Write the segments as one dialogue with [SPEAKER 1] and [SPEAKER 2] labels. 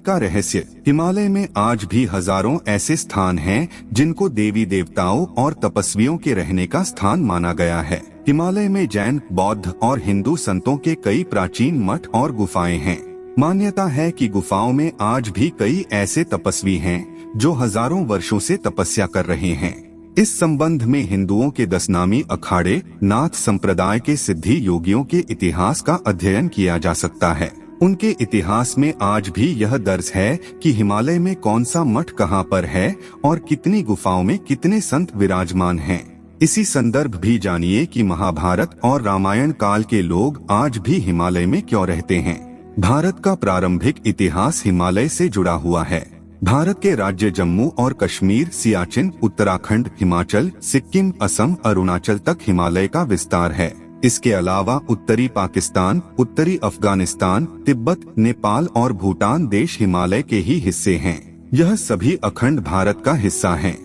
[SPEAKER 1] का रहस्य। हिमालय में आज भी हजारों ऐसे स्थान हैं जिनको देवी देवताओं और तपस्वियों के रहने का स्थान माना गया है। हिमालय में जैन, बौद्ध और हिंदू संतों के कई प्राचीन मठ और गुफाएं हैं। मान्यता है कि गुफाओं में आज भी कई ऐसे तपस्वी हैं जो हजारों वर्षों से तपस्या कर रहे हैं। इस संबंध में हिंदुओं के 10 नामी अखाड़े, नाथ संप्रदाय के सिद्धि योगियों के इतिहास का अध्ययन किया जा सकता है। उनके इतिहास में आज भी यह दर्ज है कि हिमालय में कौन सा मठ कहाँ पर है और कितनी गुफाओं में कितने संत विराजमान हैं। इसी संदर्भ भी जानिए कि महाभारत और रामायण काल के लोग आज भी हिमालय में क्यों रहते हैं। भारत का प्रारंभिक इतिहास हिमालय से जुड़ा हुआ है। भारत के राज्य जम्मू और कश्मीर, सियाचिन, उत्तराखंड, हिमाचल, सिक्किम, असम, अरुणाचल तक हिमालय का विस्तार है। इसके अलावा उत्तरी पाकिस्तान, उत्तरी अफगानिस्तान, तिब्बत, नेपाल और भूटान देश हिमालय के ही हिस्से हैं। यह सभी अखंड भारत का हिस्सा हैं।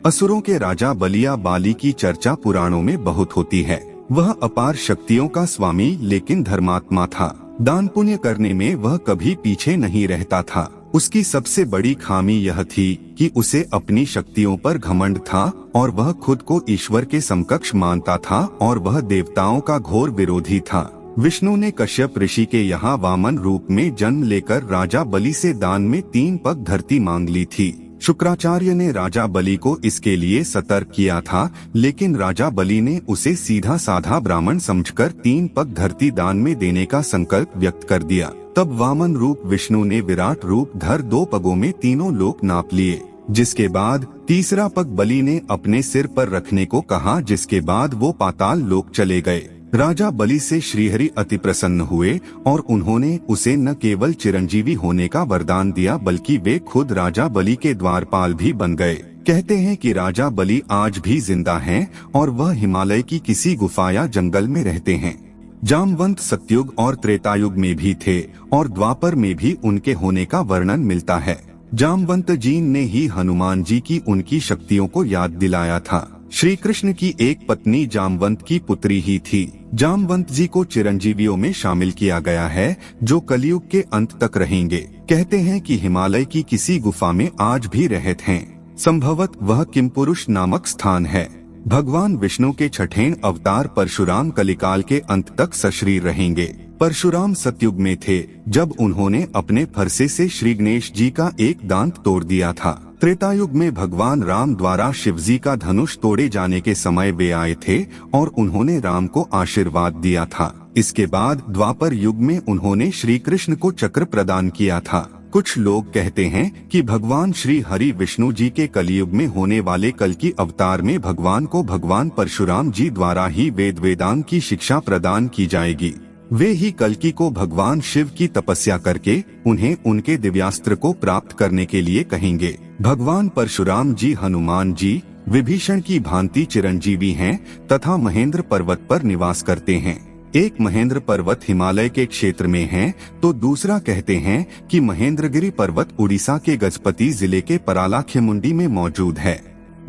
[SPEAKER 1] असुरों के राजा बलिया बाली की चर्चा पुराणों में बहुत होती है। वह अपार शक्तियों का स्वामी लेकिन धर्मात्मा था। दान पुण्य करने में वह कभी पीछे नहीं रहता था। उसकी सबसे बड़ी खामी यह थी कि उसे अपनी शक्तियों पर घमंड था और वह खुद को ईश्वर के समकक्ष मानता था और वह देवताओं का घोर विरोधी था। विष्णु ने कश्यप ऋषि के यहाँ वामन रूप में जन्म लेकर राजा बलि से दान में 3 पग धरती मांग ली थी। शुक्राचार्य ने राजा बलि को इसके लिए सतर्क किया था, लेकिन राजा बलि ने उसे सीधा साधा ब्राह्मण समझकर 3 पग धरती दान में देने का संकल्प व्यक्त कर दिया। तब वामन रूप विष्णु ने विराट रूप धर 2 पगों में तीनों लोक नाप लिए, जिसके बाद तीसरा पग बलि ने अपने सिर पर रखने को कहा, जिसके बाद वो पाताल लोक चले गए। राजा बलि से श्रीहरि अति प्रसन्न हुए और उन्होंने उसे न केवल चिरंजीवी होने का वरदान दिया बल्कि वे खुद राजा बलि के द्वारपाल भी बन गए। कहते हैं कि राजा बलि आज भी जिंदा हैं और वह हिमालय की किसी गुफा या जंगल में रहते हैं। जामवंत सतयुग और त्रेतायुग में भी थे और द्वापर में भी उनके होने का वर्णन मिलता है। जामवंत जी ने ही हनुमान जी की उनकी शक्तियों को याद दिलाया था। श्री कृष्ण की एक पत्नी जामवंत की पुत्री ही थी। जामवंत जी को चिरंजीवियों में शामिल किया गया है जो कलयुग के अंत तक रहेंगे। कहते हैं कि हिमालय की किसी गुफा में आज भी रहते हैं। संभवत वह किमपुरुष नामक स्थान है। भगवान विष्णु के 6ठें अवतार परशुराम कलिकाल के अंत तक सशरीर रहेंगे। परशुराम सतयुग में थे जब उन्होंने अपने फरसे से श्री गणेश जी का एक दांत तोड़ दिया था। त्रेतायुग में भगवान राम द्वारा शिवजी का धनुष तोड़े जाने के समय वे आए थे और उन्होंने राम को आशीर्वाद दिया था। इसके बाद द्वापर युग में उन्होंने श्री कृष्ण को चक्र प्रदान किया था। कुछ लोग कहते हैं कि भगवान श्री हरि विष्णु जी के कलयुग में होने वाले कल की अवतार में भगवान को भगवान परशुराम जी द्वारा ही वेद वेदांग की शिक्षा प्रदान की जाएगी। वे ही कल्कि को भगवान शिव की तपस्या करके उन्हें उनके दिव्यास्त्र को प्राप्त करने के लिए कहेंगे। भगवान परशुराम जी हनुमान जी विभीषण की भांति चिरंजीवी हैं तथा महेंद्र पर्वत पर निवास करते हैं। एक महेंद्र पर्वत हिमालय के क्षेत्र में है तो दूसरा कहते हैं कि महेंद्रगिरी पर्वत उड़ीसा के गजपति जिले के परालाखेमुंडी में मौजूद है।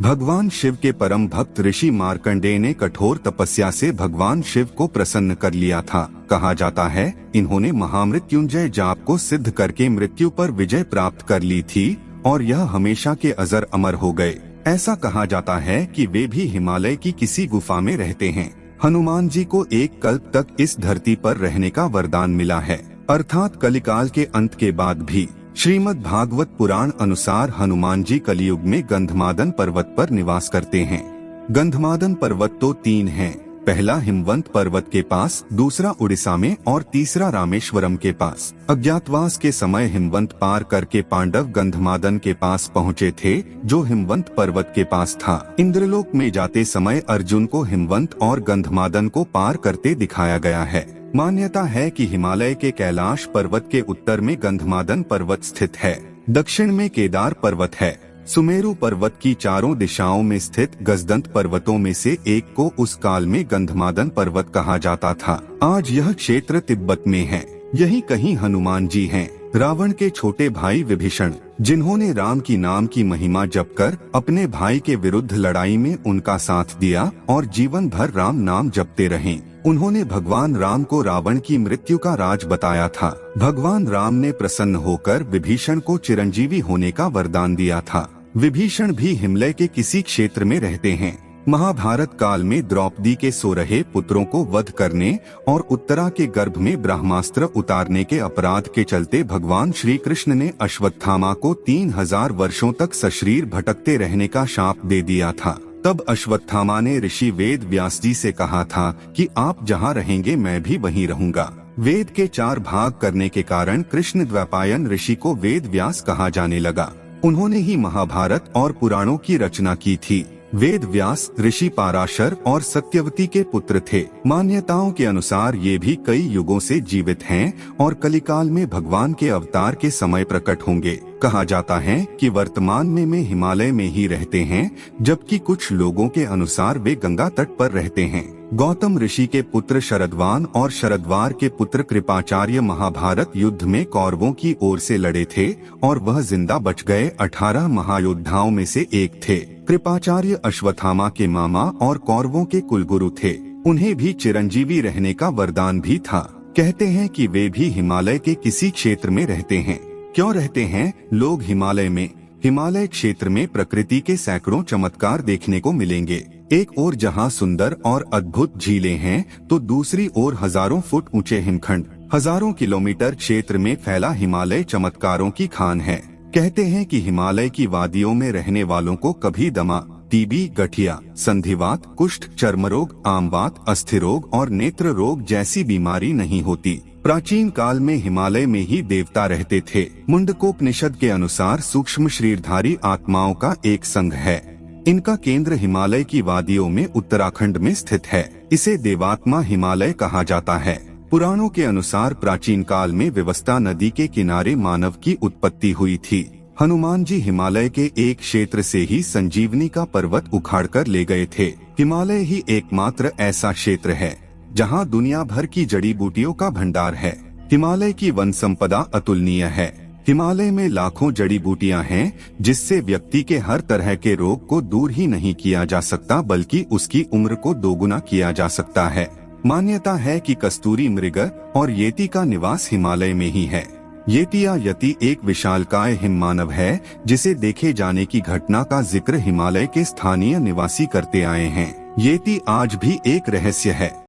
[SPEAKER 1] भगवान शिव के परम भक्त ऋषि मार्कंडेय ने कठोर तपस्या से भगवान शिव को प्रसन्न कर लिया था। कहा जाता है इन्होंने महामृत्युंजय जाप को सिद्ध करके मृत्यु पर विजय प्राप्त कर ली थी और यह हमेशा के अजर अमर हो गए। ऐसा कहा जाता है कि वे भी हिमालय की किसी गुफा में रहते हैं। हनुमान जी को एक कल्प तक इस धरती पर रहने का वरदान मिला है, अर्थात कलिकाल के अंत के बाद भी। श्रीमद् भागवत पुराण अनुसार हनुमान जी कलियुग में गंधमादन पर्वत पर निवास करते हैं। गंधमादन पर्वत तो 3 हैं, पहला हिमवंत पर्वत के पास, दूसरा उड़ीसा में और तीसरा रामेश्वरम के पास। अज्ञातवास के समय हिमवंत पार करके पांडव गंधमादन के पास पहुँचे थे जो हिमवंत पर्वत के पास था। इंद्रलोक में जाते समय अर्जुन को हिमवंत और गंधमादन को पार करते दिखाया गया है। मान्यता है कि हिमालय के कैलाश पर्वत के उत्तर में गंधमादन पर्वत स्थित है, दक्षिण में केदार पर्वत है। सुमेरु पर्वत की चारों दिशाओं में स्थित गजदंत पर्वतों में से एक को उस काल में गंधमादन पर्वत कहा जाता था। आज यह क्षेत्र तिब्बत में है। यही कहीं हनुमान जी हैं। रावण के छोटे भाई विभीषण, जिन्होंने राम की नाम की महिमा जप कर अपने भाई के विरुद्ध लड़ाई में उनका साथ दिया और जीवन भर राम नाम जपते रहे। उन्होंने भगवान राम को रावण की मृत्यु का राज बताया था। भगवान राम ने प्रसन्न होकर विभीषण को चिरंजीवी होने का वरदान दिया था। विभीषण भी हिमालय के किसी क्षेत्र में रहते हैं। महाभारत काल में द्रौपदी के 16 पुत्रों को वध करने और उत्तरा के गर्भ में ब्रह्मास्त्र उतारने के अपराध के चलते भगवान श्री कृष्ण ने अश्वत्थामा को 3000 वर्षों तक सशरीर भटकते रहने का शाप दे दिया था। तब अश्वत्थामा ने ऋषि वेद व्यास जी से कहा था कि आप जहाँ रहेंगे मैं भी वहीं रहूंगा। वेद के 4 भाग करने के कारण कृष्ण द्वैपायन ऋषि को वेद व्यास कहा जाने लगा। उन्होंने ही महाभारत और पुराणों की रचना की थी। वेद व्यास ऋषि पाराशर और सत्यवती के पुत्र थे। मान्यताओं के अनुसार ये भी कई युगों से जीवित हैं और कलिकाल में भगवान के अवतार के समय प्रकट होंगे। कहा जाता है कि वर्तमान में हिमालय में ही रहते हैं, जबकि कुछ लोगों के अनुसार वे गंगा तट पर रहते हैं। गौतम ऋषि के पुत्र शरद्वान और शरद्वार के पुत्र कृपाचार्य महाभारत युद्ध में कौरवों की ओर से लड़े थे और वह जिंदा बच गए 18 महायोद्धाओं में से एक थे। कृपाचार्य अश्वत्थामा के मामा और कौरवों के कुलगुरु थे। उन्हें भी चिरंजीवी रहने का वरदान भी था। कहते हैं कि वे भी हिमालय के किसी क्षेत्र में रहते हैं। क्यों रहते हैं लोग हिमालय में? हिमालय क्षेत्र में प्रकृति के सैकड़ों चमत्कार देखने को मिलेंगे। एक ओर जहां सुंदर और अद्भुत झीलें हैं, तो दूसरी ओर हजारों फुट ऊंचे हिमखंड, हजारों किलोमीटर क्षेत्र में फैला हिमालय चमत्कारों की खान है। कहते हैं कि हिमालय की वादियों में रहने वालों को कभी दमा, टीबी, गठिया, संधिवात, कुष्ठ, चर्मरोग, आमवात, अस्थिरोग और नेत्र रोग जैसी बीमारी नहीं होती। प्राचीन काल में हिमालय में ही देवता रहते थे। मुंडकोपनिषद के अनुसार सूक्ष्म शरीरधारी आत्माओं का एक संघ है। इनका केंद्र हिमालय की वादियों में उत्तराखंड में स्थित है। इसे देवात्मा हिमालय कहा जाता है। पुराणों के अनुसार प्राचीन काल में विवस्ता नदी के किनारे मानव की उत्पत्ति हुई थी। हनुमान जी हिमालय के एक क्षेत्र से ही संजीवनी का पर्वत उखाड़कर ले गए थे। हिमालय ही एकमात्र ऐसा क्षेत्र है जहां दुनिया भर की जड़ी बूटियों का भंडार है। हिमालय की वन संपदा अतुलनीय है। हिमालय में लाखों जड़ी बूटियां हैं, जिससे व्यक्ति के हर तरह के रोग को दूर ही नहीं किया जा सकता, बल्कि उसकी उम्र को दोगुना किया जा सकता है। मान्यता है कि कस्तूरी मृग और येती का निवास हिमालय में ही है। येती या यति एक विशालकाय हिममानव है, जिसे देखे जाने की घटना का जिक्र हिमालय के स्थानीय निवासी करते आए हैं। येती आज भी एक रहस्य है।